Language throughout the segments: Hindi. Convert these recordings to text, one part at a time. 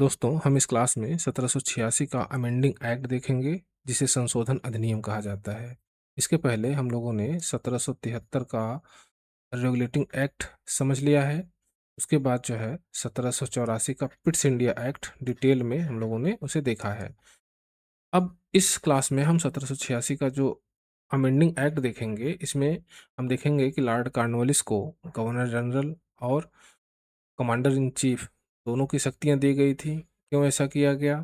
दोस्तों, हम इस क्लास में 1786 का अमेंडिंग एक्ट देखेंगे, जिसे संशोधन अधिनियम कहा जाता है। इसके पहले हम लोगों ने 1773 का रेगुलेटिंग एक्ट समझ लिया है। उसके बाद जो है 1784 का पिट्स इंडिया एक्ट डिटेल में हम लोगों ने उसे देखा है। अब इस क्लास में हम 1786 का जो अमेंडिंग एक्ट देखेंगे, इसमें हम देखेंगे कि लॉर्ड कॉर्नवालिस को गवर्नर जनरल और कमांडर इन चीफ दोनों की शक्तियां दी गई थी। क्यों ऐसा किया गया,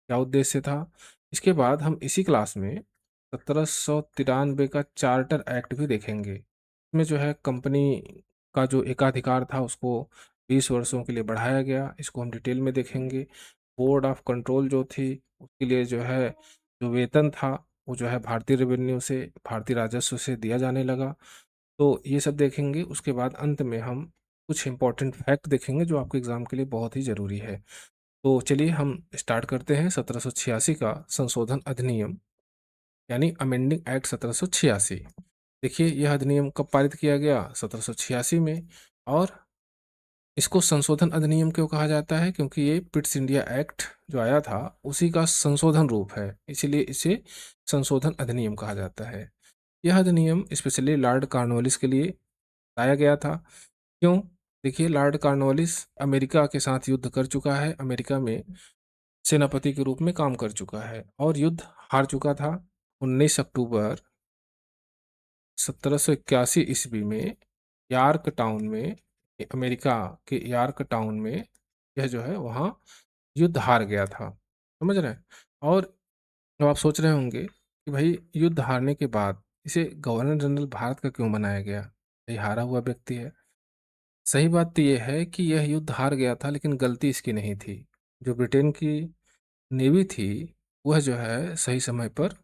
क्या उद्देश्य था। इसके बाद हम इसी क्लास में 1793 का चार्टर एक्ट भी देखेंगे। इसमें जो है कंपनी का जो एकाधिकार था उसको 20 वर्षों के लिए बढ़ाया गया। इसको हम डिटेल में देखेंगे। बोर्ड ऑफ कंट्रोल जो थी उसके लिए जो है जो वेतन था वो जो है भारतीय रेवेन्यू से, भारतीय राजस्व से दिया जाने लगा। तो ये सब देखेंगे। उसके बाद अंत में हम कुछ इंपॉर्टेंट फैक्ट देखेंगे जो आपके एग्जाम के लिए बहुत ही ज़रूरी है। तो चलिए हम स्टार्ट करते हैं 1786 का संशोधन अधिनियम यानी अमेंडिंग एक्ट 1786। देखिए यह अधिनियम कब पारित किया गया, 1786 में। और इसको संशोधन अधिनियम क्यों कहा जाता है, क्योंकि ये पिट्स इंडिया एक्ट जो आया था उसी का संशोधन रूप है, इसीलिए इसे संशोधन अधिनियम कहा जाता है। यह अधिनियम स्पेशली लॉर्ड कॉर्नवालिस के लिए लाया गया था। क्यों? देखिए लॉर्ड कॉर्नवालिस अमेरिका के साथ युद्ध कर चुका है, अमेरिका में सेनापति के रूप में काम कर चुका है और युद्ध हार चुका था। 19 अक्टूबर 1781 ईस्वी में यॉर्क टाउन में, अमेरिका के यॉर्क टाउन में यह जो है वहाँ युद्ध हार गया था। समझ रहे हैं। और अब आप सोच रहे होंगे कि भाई युद्ध हारने के बाद इसे गवर्नर जनरल भारत का क्यों बनाया गया, ये हारा हुआ व्यक्ति है। सही बात तो ये है कि यह युद्ध हार गया था, लेकिन गलती इसकी नहीं थी। जो ब्रिटेन की नेवी थी वह जो है सही समय पर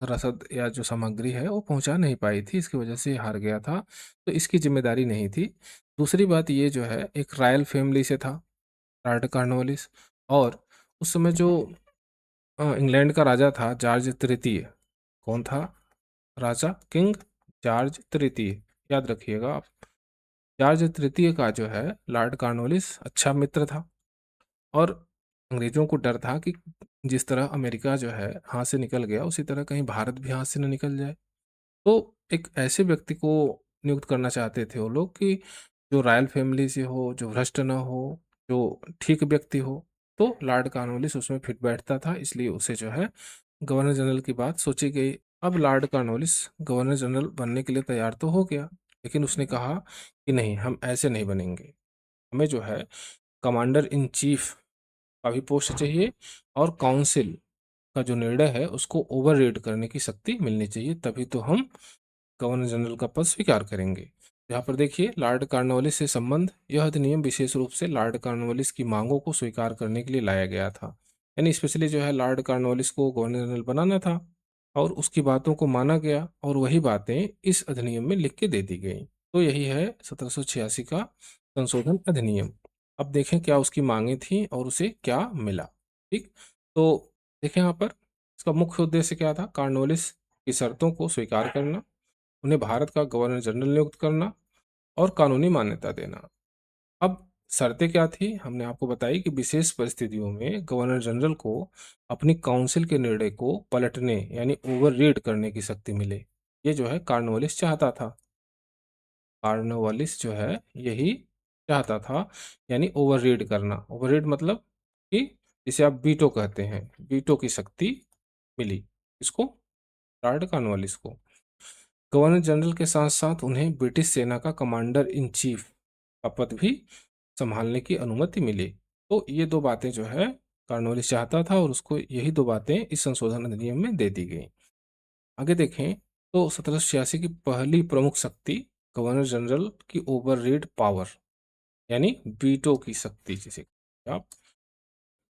रसद या जो सामग्री है वो पहुंचा नहीं पाई थी, इसकी वजह से हार गया था। तो इसकी जिम्मेदारी नहीं थी। दूसरी बात ये जो है एक रॉयल फैमिली से था, लॉर्ड कॉर्नवालिस। और उस समय जो इंग्लैंड का राजा था जॉर्ज तृतीय। कौन था राजा? किंग जॉर्ज तृतीय। याद रखिएगा आप। जॉर्ज तृतीय का जो है लॉर्ड कॉर्नवालिस अच्छा मित्र था। और अंग्रेजों को डर था कि जिस तरह अमेरिका जो है हाथ से निकल गया, उसी तरह कहीं भारत भी हाथ से न निकल जाए। तो एक ऐसे व्यक्ति को नियुक्त करना चाहते थे वो लोग कि जो रॉयल फैमिली से हो, जो भ्रष्ट न हो, जो ठीक व्यक्ति हो। तो लॉर्ड कॉर्नवालिस उसमें फिट बैठता था, इसलिए उसे जो है गवर्नर जनरल की बात सोची गई। अब लॉर्ड कॉर्नवालिस गवर्नर जनरल बनने के लिए तैयार तो हो गया, लेकिन उसने कहा कि नहीं, हम ऐसे नहीं बनेंगे। हमें जो है कमांडर इन चीफ का भी पोस्ट चाहिए, और काउंसिल का जो निर्णय है उसको ओवररीड करने की शक्ति मिलनी चाहिए, तभी तो हम गवर्नर जनरल का पद स्वीकार करेंगे। यहाँ पर देखिए लॉर्ड कॉर्नवालिस से संबंध, यह अधिनियम विशेष रूप से लॉर्ड कॉर्नवालिस की मांगों को स्वीकार करने के लिए लाया गया था। यानी स्पेशली जो है लॉर्ड कॉर्नवालिस को गवर्नर जनरल बनाना था और उसकी बातों को माना गया, और वही बातें इस अधिनियम में लिख के दे दी गई। तो यही है 1786 का संशोधन अधिनियम। अब देखें क्या उसकी मांगे थी और उसे क्या मिला। ठीक। तो देखें यहाँ पर इसका मुख्य उद्देश्य क्या था, कॉर्नवालिस की शर्तों को स्वीकार करना, उन्हें भारत का गवर्नर जनरल नियुक्त करना और कानूनी मान्यता देना। अब शर्तें क्या थी, हमने आपको बताई कि विशेष परिस्थितियों में गवर्नर जनरल को अपनी काउंसिल के निर्णय को पलटने यानी ओवररीड करने की शक्ति मिले। ये जो है कॉर्नवालिस चाहता था। कॉर्नवालिस जो है यही चाहता था, यानी ओवररीड करना। ओवररीड मतलब कि जिसे आप वीटो कहते हैं, वीटो की शक्ति मिली इसको, लॉर्ड कॉर्नवालिस को। गवर्नर जनरल के साथ साथ उन्हें ब्रिटिश सेना का कमांडर इन चीफ का पद भी संभालने की अनुमति मिली। तो ये दो बातें जो है कॉर्नवालिस चाहता था, और उसको यही दो बातें इस संशोधन अधिनियम में दे दी गई। आगे देखें तो 1786 की पहली प्रमुख शक्ति गवर्नर जनरल की ओवररीड पावर, यानी वीटो की शक्ति जिसे आप।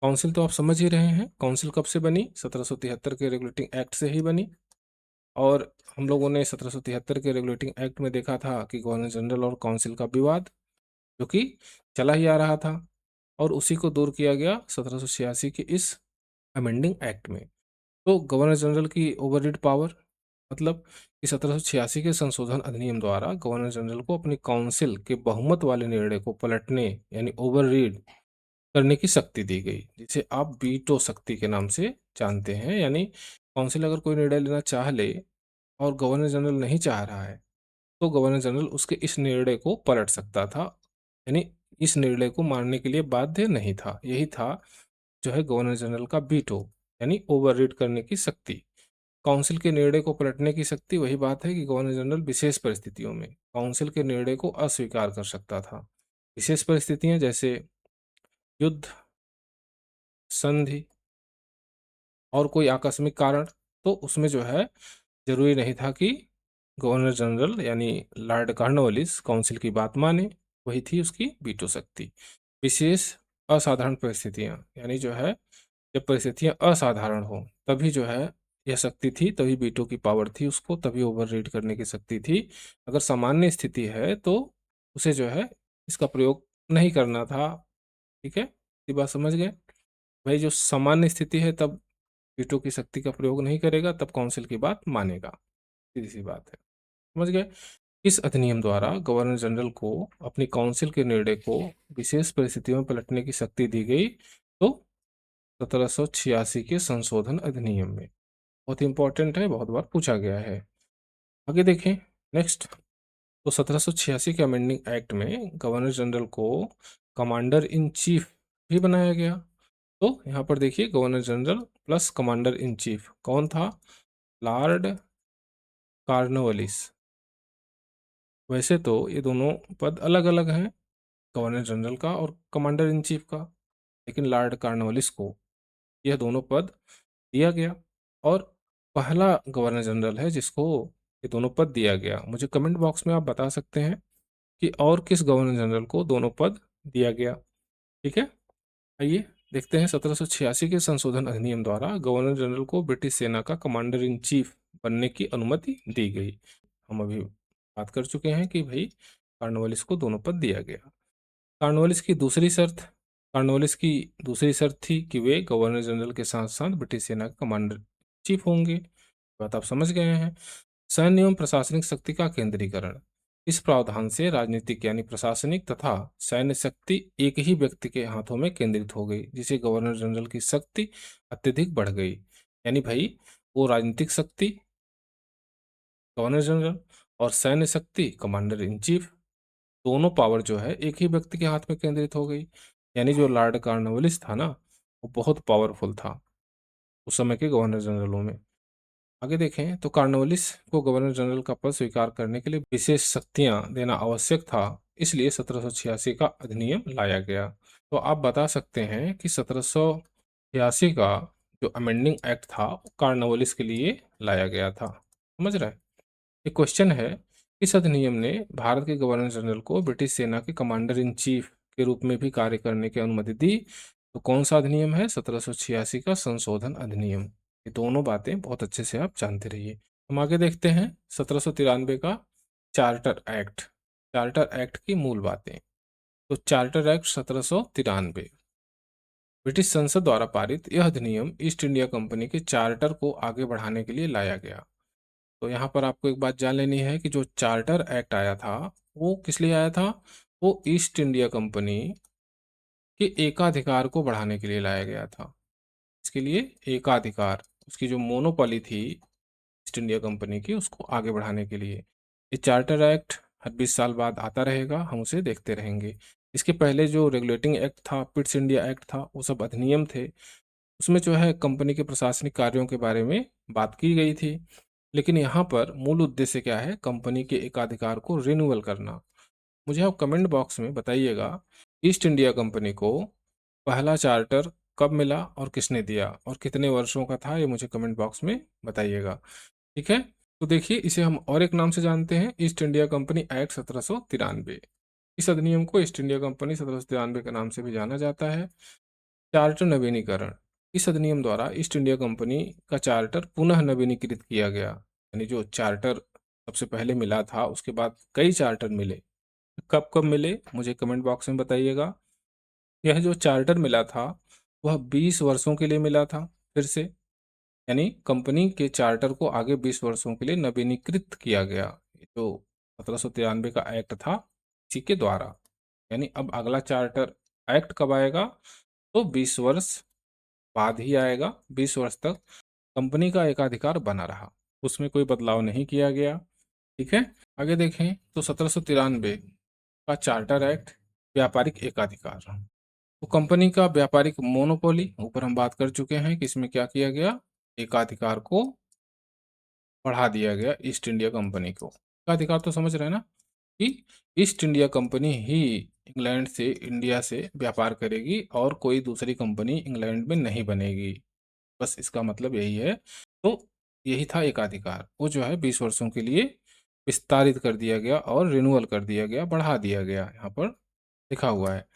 काउंसिल तो आप समझ ही रहे हैं, काउंसिल कब से बनी, 1773 के रेगुलेटिंग एक्ट से ही बनी। और हम लोगों ने 1773 के रेगुलेटिंग एक्ट में देखा था कि गवर्नर जनरल और काउंसिल का विवाद जो कि चला ही आ रहा था, और उसी को दूर किया गया 1786 के इस अमेंडिंग एक्ट में। तो गवर्नर जनरल की ओवररीड पावर मतलब कि 1786 के संशोधन अधिनियम द्वारा गवर्नर जनरल को अपनी काउंसिल के बहुमत वाले निर्णय को पलटने यानी ओवररीड करने की शक्ति दी गई, जिसे आप वीटो शक्ति के नाम से जानते हैं। यानी काउंसिल अगर कोई निर्णय लेना चाह ले और गवर्नर जनरल नहीं चाह रहा है, तो गवर्नर जनरल उसके इस निर्णय को पलट सकता था। यानी इस निर्णय को मानने के लिए बाध्य नहीं था। यही था जो है गवर्नर जनरल का वीटो, यानी ओवररीड करने की शक्ति। काउंसिल के निर्णय को पलटने की शक्ति वही बात है कि गवर्नर जनरल विशेष परिस्थितियों में काउंसिल के निर्णय को अस्वीकार कर सकता था। विशेष परिस्थितियां जैसे युद्ध, संधि और कोई आकस्मिक कारण, तो उसमें जो है जरूरी नहीं था कि गवर्नर जनरल यानी लॉर्ड कॉर्नवालिस काउंसिल की बात माने। वही थी उसकी वीटो शक्ति। विशेष असाधारण परिस्थितियां, यानी जो है जब परिस्थितियां असाधारण हो तभी जो है यह शक्ति थी, तभी वीटो की पावर थी उसको, तभी ओवररीड करने की शक्ति थी। अगर सामान्य स्थिति है तो उसे जो है इसका प्रयोग नहीं करना था। ठीक है, ये बात समझ गए भाई? जो सामान्य स्थिति है तब वीटो की शक्ति का प्रयोग नहीं करेगा, तब काउंसिल की बात मानेगा। सीधी सी बात है, समझ गए? इस अधिनियम द्वारा गवर्नर जनरल को अपनी काउंसिल के निर्णय को विशेष परिस्थितियों में पलटने की शक्ति दी गई। तो 1786 के संशोधन अधिनियम में, बहुत इंपॉर्टेंट है, बहुत बार पूछा गया है। आगे देखें नेक्स्ट। तो 1786 के अमेंडिंग एक्ट में गवर्नर जनरल को कमांडर इन चीफ भी बनाया गया। तो यहाँ पर देखिए governor general plus commander in chief कौन था? Lord Cornwallis. वैसे तो ये दोनों पद अलग अलग हैं, गवर्नर जनरल का और कमांडर इन चीफ का, लेकिन लॉर्ड कॉर्नवालिस को यह दोनों पद दिया गया। और पहला गवर्नर जनरल है जिसको ये दोनों पद दिया गया। मुझे कमेंट बॉक्स में आप बता सकते हैं कि और किस गवर्नर जनरल को दोनों पद दिया गया। ठीक है, आइए देखते हैं। 1786 के संशोधन अधिनियम द्वारा गवर्नर जनरल को ब्रिटिश सेना का कमांडर इन चीफ बनने की अनुमति दी गई। हम अभी बात कर चुके हैं कि भाई कॉर्नवालिस को दोनों पद दिया गया। कॉर्नवालिस की दूसरी शर्त कॉर्नवालिस की दूसरी शर्त थी कि वे गवर्नर जनरल के साथ साथ ब्रिटिश सेना के कमांडर चीफ होंगे। बात आप समझ गए हैं। सैन्य एवं प्रशासनिक शक्ति का केंद्रीकरण। इस प्रावधान से राजनीतिक यानी प्रशासनिक तथा सैन्य शक्ति एक ही व्यक्ति के हाथों में केंद्रित हो गई, जिसे गवर्नर जनरल की शक्ति अत्यधिक बढ़ गई। यानी भाई वो राजनीतिक शक्ति गवर्नर जनरल और सैन्य शक्ति कमांडर इन चीफ, दोनों पावर जो है एक ही व्यक्ति के हाथ में केंद्रित हो गई। यानी जो लॉर्ड कॉर्नवालिस था ना, वो बहुत पावरफुल था उस समय के गवर्नर जनरलों में। आगे देखें तो कॉर्नवालिस को गवर्नर जनरल का पद स्वीकार करने के लिए विशेष शक्तियां देना आवश्यक था, इसलिए 1786 का अधिनियम लाया गया। तो आप बता सकते हैं कि 1786 का जो अमेंडिंग एक्ट था वो कॉर्नवालिस के लिए लाया गया था। समझ रहे हैं? एक क्वेश्चन है, इस अधिनियम ने भारत के गवर्नर जनरल को ब्रिटिश सेना के कमांडर इन चीफ के रूप में भी कार्य करने की अनुमति दी। तो कौन सा अधिनियम है? 1786 का संशोधन अधिनियम। ये दोनों बातें बहुत अच्छे से आप जानते रहिए। हम आगे देखते हैं 1793 का चार्टर एक्ट। चार्टर एक्ट की मूल बातें। तो चार्टर एक्ट 1793 ब्रिटिश संसद द्वारा पारित यह अधिनियम ईस्ट इंडिया कंपनी के चार्टर को आगे बढ़ाने के लिए लाया गया। तो यहाँ पर आपको एक बात जान लेनी है कि जो चार्टर एक्ट आया था वो किस लिए आया था? वो ईस्ट इंडिया कंपनी के एकाधिकार को बढ़ाने के लिए लाया गया था। इसके लिए एकाधिकार, उसकी जो मोनोपोली थी ईस्ट इंडिया कंपनी की, उसको आगे बढ़ाने के लिए। ये चार्टर एक्ट हर 20 साल बाद आता रहेगा, हम उसे देखते रहेंगे। इसके पहले जो रेगुलेटिंग एक्ट था, पिट्स इंडिया एक्ट था, वो सब अधिनियम थे। उसमें जो है कंपनी के प्रशासनिक कार्यों के बारे में बात की गई थी। लेकिन यहाँ पर मूल उद्देश्य क्या है? कंपनी के एकाधिकार को रिन्यूअल करना। मुझे आप कमेंट बॉक्स में बताइएगा, ईस्ट इंडिया कंपनी को पहला चार्टर कब मिला और किसने दिया और कितने वर्षों का था, ये मुझे कमेंट बॉक्स में बताइएगा। ठीक है, तो देखिए इसे हम और एक नाम से जानते हैं, ईस्ट इंडिया कंपनी एक्ट 1793। इस अधिनियम को ईस्ट इंडिया कंपनी 1793 के नाम से भी जाना जाता है। चार्टर नवीनीकरण। इस अधिनियम द्वारा ईस्ट इंडिया कंपनी का चार्टर पुनः नवीनीकृत किया गया। यानी जो चार्टर सबसे पहले मिला था उसके बाद कई चार्टर मिले। कब कब मिले मुझे कमेंट बॉक्स में बताइएगा। यह जो चार्टर मिला था वह 20 वर्षों के लिए मिला था फिर से। यानी कंपनी के चार्टर को आगे 20 वर्षों के लिए नवीनीकृत किया गया। ये जो 1793 का एक्ट था इसी के द्वारा। यानी अब अगला चार्टर एक्ट कब आएगा? तो 20 वर्ष बाद ही आएगा। 20 वर्ष तक कंपनी का एकाधिकार बना रहा, उसमें कोई बदलाव नहीं किया गया। ठीक है। आगे देखें तो 1793 का चार्टर एक्ट, व्यापारिक एकाधिकार। तो कंपनी का व्यापारिक मोनोपोली, ऊपर हम बात कर चुके हैं कि इसमें क्या किया गया, एकाधिकार को बढ़ा दिया गया ईस्ट इंडिया कंपनी को। एकाधिकार तो समझ रहे हैं ना, कि ईस्ट इंडिया कंपनी ही इंग्लैंड से, इंडिया से व्यापार करेगी और कोई दूसरी कंपनी इंग्लैंड में नहीं बनेगी। बस इसका मतलब यही है। तो यही था एकाधिकार, वो जो है 20 वर्षों के लिए विस्तारित कर दिया गया और रिन्यूअल कर दिया गया, बढ़ा दिया गया, यहाँ पर लिखा हुआ है।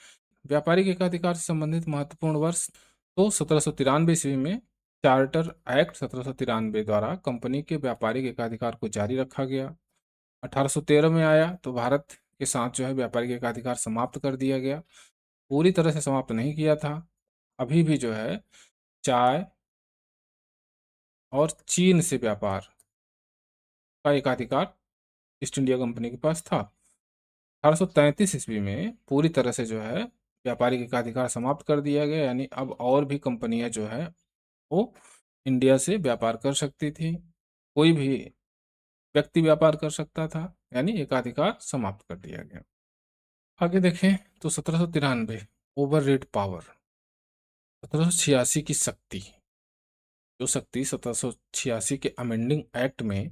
व्यापारिक एकाधिकार से संबंधित महत्वपूर्ण वर्ष, तो 1793 ईस्वी में चार्टर एक्ट 1793 द्वारा कंपनी के व्यापारिक एकाधिकार को जारी रखा गया। 1813 में आया तो भारत के साथ जो है व्यापारिक एकाधिकार समाप्त कर दिया गया। पूरी तरह से समाप्त नहीं किया था, अभी भी जो है चाय और चीन से व्यापार का एकाधिकार ईस्ट इंडिया कंपनी के पास था। 1833 ईस्वी में पूरी तरह से जो है व्यापारिक एकाधिकार समाप्त कर दिया गया, यानी अब और भी कंपनियां जो है वो इंडिया से व्यापार कर सकती थी, कोई भी व्यक्ति व्यापार कर सकता था, यानी एकाधिकार समाप्त कर दिया गया। आगे देखें तो 1793 ओवर रेट पावर, 1786 की शक्ति, जो शक्ति 1786 के अमेंडिंग एक्ट में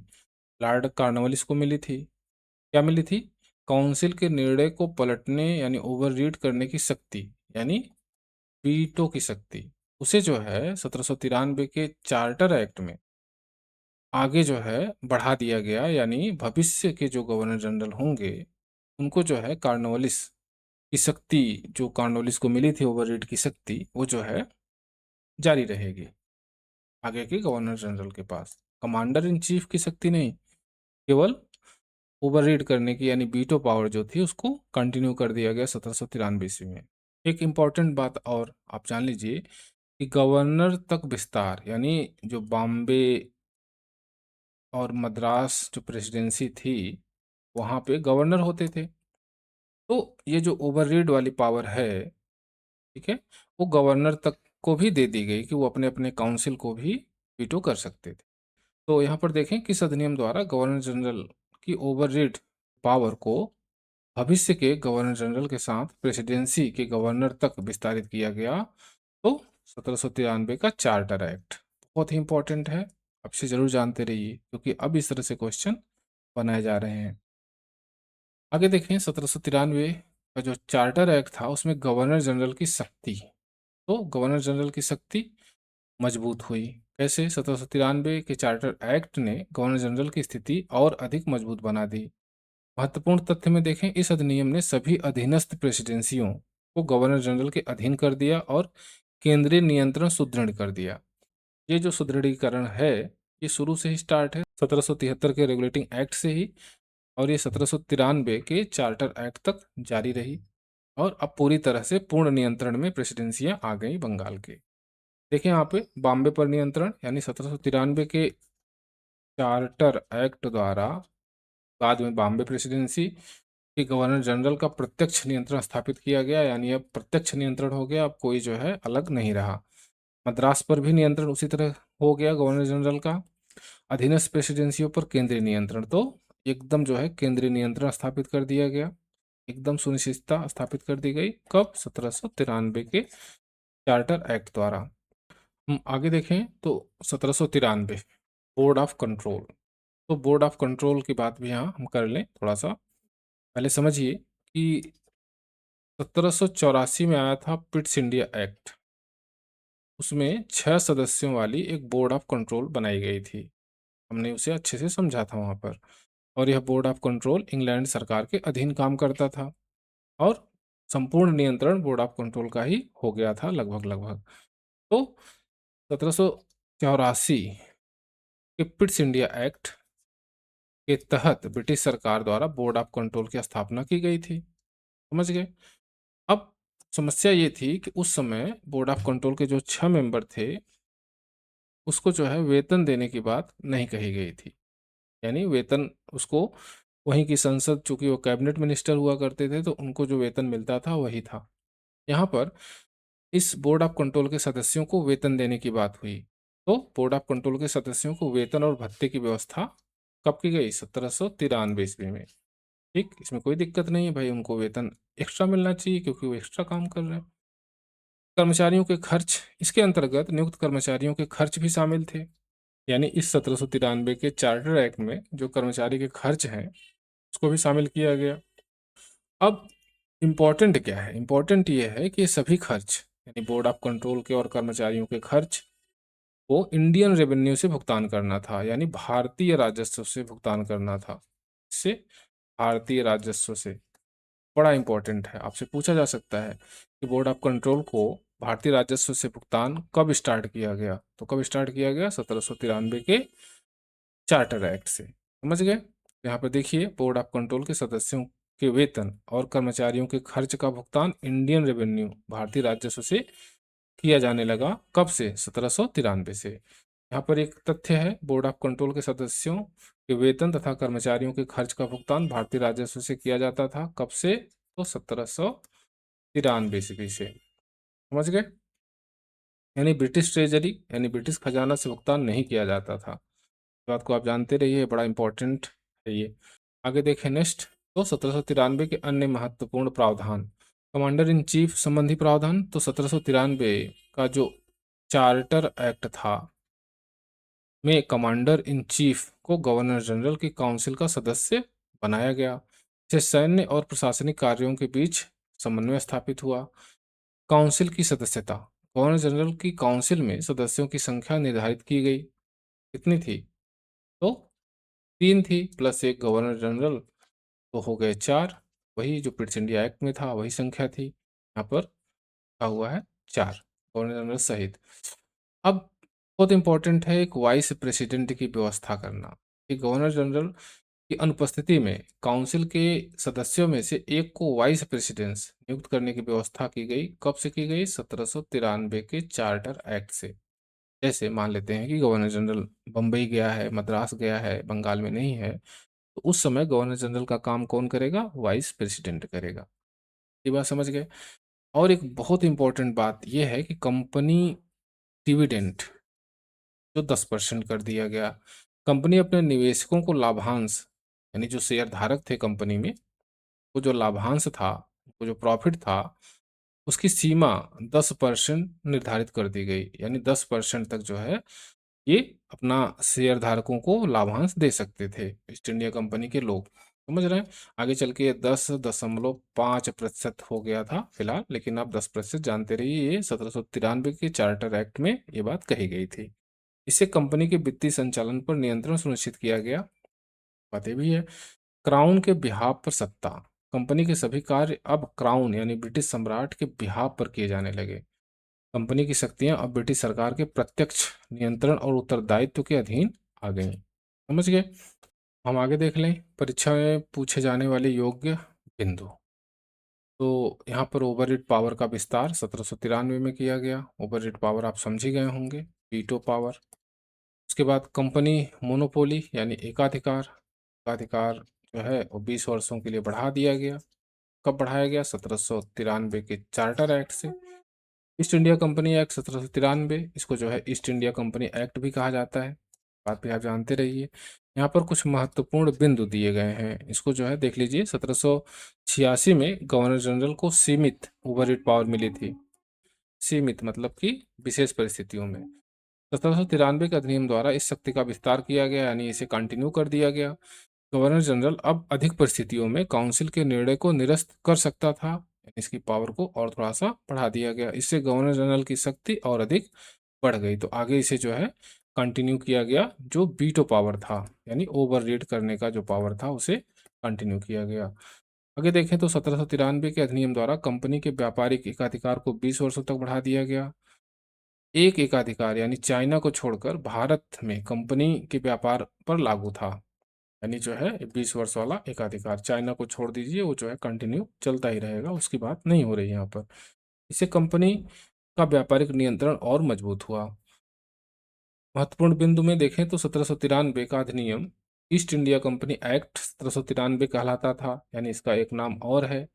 लॉर्ड कॉर्नवालिस को मिली थी। क्या मिली थी? काउंसिल के निर्णय को पलटने यानी ओवररीड करने की शक्ति, यानी वीटो की शक्ति, उसे जो है 1793 के चार्टर एक्ट में आगे जो है बढ़ा दिया गया, यानी भविष्य के जो गवर्नर जनरल होंगे उनको जो है कॉर्नवालिस की शक्ति, जो कॉर्नवालिस को मिली थी ओवररीड की शक्ति, वो जो है जारी रहेगी आगे के गवर्नर जनरल के पास। कमांडर इन चीफ की शक्ति नहीं, केवल ओवररीड करने की यानी वीटो पावर जो थी उसको कंटिन्यू कर दिया गया 1793 ईस्वी में। एक इम्पॉर्टेंट बात और आप जान लीजिए कि गवर्नर तक विस्तार, यानी जो बॉम्बे और मद्रास जो प्रेसिडेंसी थी वहाँ पे गवर्नर होते थे, तो ये जो ओवररीड वाली पावर है, ठीक है, वो गवर्नर तक को भी दे दी गई कि वो अपने अपने काउंसिल को भी वीटो कर सकते थे। तो यहाँ पर देखें किस अधिनियम द्वारा गवर्नर जनरल की ओवररीड पावर को भविष्य के गवर्नर जनरल के साथ प्रेसिडेंसी के गवर्नर तक विस्तारित किया गया। तो 1793 का चार्टर एक्ट बहुत ही इंपॉर्टेंट है, आपसे जरूर जानते रहिए क्योंकि अब इस तरह से क्वेश्चन बनाए जा रहे हैं। आगे देखें 1793 का जो चार्टर एक्ट था उसमें गवर्नर जनरल की शक्ति, तो गवर्नर जनरल की शक्ति मजबूत हुई। कैसे? 1793 के चार्टर एक्ट ने गवर्नर जनरल की स्थिति और अधिक मजबूत बना दी। महत्वपूर्ण तथ्य में देखें, इस अधिनियम ने सभी अधीनस्थ प्रेसिडेंसियों को गवर्नर जनरल के अधीन कर दिया और केंद्रीय नियंत्रण सुदृढ़ कर दिया। ये जो सुदृढ़ीकरण है ये शुरू से ही स्टार्ट है 1773 के रेगुलेटिंग एक्ट से ही, और ये 1793 के चार्टर एक्ट तक जारी रही और अब पूरी तरह से पूर्ण नियंत्रण में प्रेसिडेंसियां आ गई बंगाल के। देखिए यहाँ पे बॉम्बे पर नियंत्रण, यानी 1793 के चार्टर एक्ट द्वारा बाद में बॉम्बे प्रेसिडेंसी के गवर्नर जनरल का प्रत्यक्ष नियंत्रण स्थापित किया गया, यानी अब प्रत्यक्ष नियंत्रण हो गया, अब कोई जो है अलग नहीं रहा। मद्रास पर भी नियंत्रण उसी तरह हो गया गवर्नर जनरल का। अधीनस्थ प्रेसिडेंसियों पर केंद्रीय नियंत्रण, तो एकदम जो है केंद्रीय नियंत्रण स्थापित कर दिया गया, एकदम सुनिश्चितता स्थापित कर दी गई। कब? 1793 के चार्टर एक्ट द्वारा। हम आगे देखें तो 1793 बोर्ड ऑफ कंट्रोल, तो बोर्ड ऑफ कंट्रोल की बात भी यहाँ हम कर लें थोड़ा सा। पहले समझिए कि 1784 में आया था पिट्स इंडिया एक्ट, उसमें 6 सदस्यों वाली एक बोर्ड ऑफ कंट्रोल बनाई गई थी, हमने उसे अच्छे से समझा था वहाँ पर। और यह बोर्ड ऑफ कंट्रोल इंग्लैंड सरकार के अधीन काम करता था और संपूर्ण नियंत्रण बोर्ड ऑफ कंट्रोल का ही हो गया था लगभग लगभग। तो 1784 के पिट्स इंडिया एक्ट के तहत ब्रिटिश सरकार द्वारा बोर्ड ऑफ कंट्रोल की स्थापना की गई थी, समझ गए। अब समस्या ये थी कि उस समय बोर्ड ऑफ कंट्रोल के जो 6 मेंबर थे उसको जो है वेतन देने की बात नहीं कही गई थी, यानी वेतन उसको वहीं की संसद, चूंकि वो कैबिनेट मिनिस्टर हुआ करते थे तो उनको जो वेतन मिलता था वही था। यहाँ पर इस बोर्ड ऑफ कंट्रोल के सदस्यों को वेतन देने की बात हुई। तो बोर्ड ऑफ कंट्रोल के सदस्यों को वेतन और भत्ते की व्यवस्था कब की गई? 1793 ईस्वी में। ठीक, इसमें कोई दिक्कत नहीं है भाई, उनको वेतन एक्स्ट्रा मिलना चाहिए क्योंकि वो एक्स्ट्रा काम कर रहे हैं। कर्मचारियों के खर्च, इसके अंतर्गत नियुक्त कर्मचारियों के खर्च भी शामिल थे। यानी इस 1793 के चार्टर एक्ट में जो कर्मचारी के खर्च हैं उसको भी शामिल किया गया। अब इम्पोर्टेंट क्या है? इम्पोर्टेंट ये है कि ये सभी खर्च, यानी बोर्ड ऑफ कंट्रोल के और कर्मचारियों के खर्च को इंडियन रेवेन्यू से भुगतान करना था, यानी भारतीय राजस्व से भुगतान करना था। इससे भारतीय राजस्व से, बड़ा इंपॉर्टेंट है, आपसे पूछा जा सकता है कि बोर्ड ऑफ कंट्रोल को भारतीय राजस्व से भुगतान कब स्टार्ट किया गया? तो कब स्टार्ट किया गया? 1793 के चार्टर एक्ट से। समझ गए? यहाँ पर देखिए, बोर्ड ऑफ कंट्रोल के सदस्यों के वेतन और कर्मचारियों के खर्च का भुगतान इंडियन रेवेन्यू, भारतीय राजस्व से किया जाने लगा। कब से? 1793 से। यहाँ पर एक तथ्य है, बोर्ड ऑफ कंट्रोल के सदस्यों के वेतन तथा कर्मचारियों के खर्च का भुगतान भारतीय राजस्व से किया जाता था। कब से? तो 1793 ईस्वी से। समझ गए? यानी ब्रिटिश ट्रेजरी, यानी ब्रिटिश खजाना से भुगतान नहीं किया जाता था। बात को आप जानते रहिए, बड़ा इंपॉर्टेंट है ये। आगे देखें नेक्स्ट। तो 1793 के अन्य महत्वपूर्ण प्रावधान, कमांडर इन चीफ संबंधी प्रावधान। तो 1793 का जो चार्टर एक्ट था में कमांडर इन चीफ को गवर्नर जनरल की काउंसिल का सदस्य बनाया गया। इससे सैन्य और प्रशासनिक कार्यों के बीच समन्वय स्थापित हुआ। काउंसिल की सदस्यता, गवर्नर जनरल की काउंसिल में सदस्यों की संख्या निर्धारित की गई। कितनी थी? तो 3 थी, प्लस एक गवर्नर जनरल, तो हो गए 4। वही जो ब्रिटिश इंडिया एक्ट में था वही संख्या थी, यहाँ पर लिखा हुआ है 4, गवर्नर जनरल सहित। अब बहुत इंपॉर्टेंट है एक वाइस प्रेसिडेंट की व्यवस्था करना, कि गवर्नर जनरल की अनुपस्थिति में काउंसिल के सदस्यों में से एक को वाइस प्रेसिडेंस नियुक्त करने की व्यवस्था की गई। कब से की गई? 1793 के चार्टर एक्ट से। जैसे मान लेते हैं कि गवर्नर जनरल बम्बई गया है, मद्रास गया है, बंगाल में नहीं है, तो उस समय गवर्नर जनरल का काम कौन करेगा? वाइस प्रेसिडेंट करेगा। ये बात समझ गए? और एक बहुत इंपॉर्टेंट बात यह है कि कंपनी डिविडेंड जो 10% कर दिया गया। कंपनी अपने निवेशकों को लाभांश, यानी जो शेयर धारक थे कंपनी में, वो जो लाभांश था, वो जो प्रॉफिट था, उसकी सीमा 10% निर्धारित कर दी गई। यानी 10% तक जो है ये अपना शेयर धारकों को लाभांश दे सकते थे ईस्ट इंडिया कंपनी के लोग। समझ रहे हैं? आगे चल के ये 10.5% हो गया था फिलहाल, लेकिन आप 10% जानते रहिए, ये 1793 के चार्टर एक्ट में ये बात कही गई थी। इससे कंपनी के वित्तीय संचालन पर नियंत्रण सुनिश्चित किया गया। बातें भी है। क्राउन के बिहाफ पर सत्ता, कंपनी के सभी कार्य अब क्राउन यानी ब्रिटिश सम्राट के बिहाफ पर किए जाने लगे। कंपनी की शक्तियां अब ब्रिटिश सरकार के प्रत्यक्ष नियंत्रण और उत्तरदायित्व के अधीन आ गईं। समझ गए? हम आगे देख लें परीक्षा में पूछे जाने वाले योग्य बिंदु। तो यहाँ पर ओवररीड पावर का विस्तार 1793 में किया गया। ओवररीड पावर आप समझ ही गए होंगे, वीटो पावर। उसके बाद कंपनी मोनोपोली यानी एकाधिकार, एकाधिकार जो है वो 20 वर्षों के लिए बढ़ा दिया गया। कब बढ़ाया गया? 1793 के चार्टर एक्ट से। ईस्ट इंडिया कंपनी एक्ट 1793, इसको जो है ईस्ट इंडिया कंपनी एक्ट भी कहा जाता है। बात भी आप जानते रहिए। यहाँ पर कुछ महत्वपूर्ण बिंदु दिए गए हैं, इसको जो है देख लीजिए। 1786 में गवर्नर जनरल को सीमित ओवररीड पावर मिली थी। सीमित मतलब कि विशेष परिस्थितियों में। 1793 के अधिनियम द्वारा इस शक्ति का विस्तार किया गया, यानी इसे कंटिन्यू कर दिया गया। गवर्नर जनरल अब अधिक परिस्थितियों में काउंसिल के निर्णय को निरस्त कर सकता था, इसकी पावर को और थोड़ा सा बढ़ा दिया गया। इससे गवर्नर जनरल की शक्ति और अधिक बढ़ गई। तो आगे इसे जो है कंटिन्यू किया गया, जो वीटो पावर था यानी ओवररीड करने का जो पावर था उसे कंटिन्यू किया गया। आगे देखें तो 1793 के अधिनियम द्वारा कंपनी के व्यापारिक एकाधिकार को 20 वर्षों तक बढ़ा दिया गया। एक एकाधिकार यानी चाइना को छोड़कर भारत में कंपनी के व्यापार पर लागू था। यानी जो है 20 वर्ष वाला एकाधिकार, चाइना को छोड़ दीजिए, वो जो है कंटिन्यू चलता ही रहेगा, उसकी बात नहीं हो रही यहाँ पर। इससे कंपनी का व्यापारिक नियंत्रण और मजबूत हुआ। महत्वपूर्ण बिंदु में देखें तो 1793 का अधिनियम ईस्ट इंडिया कंपनी एक्ट 1793 कहलाता था, यानी इसका एक नाम और है,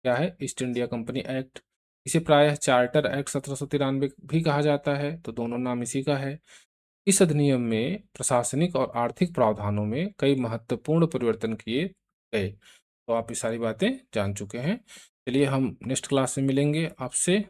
क्या है? East India company act. इसे प्रायः चार्टर एक्ट 1793 भी कहा जाता है, तो दोनों नाम इसी का है। इस अधिनियम में प्रशासनिक और आर्थिक प्रावधानों में कई महत्वपूर्ण परिवर्तन किए गए। तो आप ये सारी बातें जान चुके हैं। चलिए हम नेक्स्ट क्लास में मिलेंगे आपसे।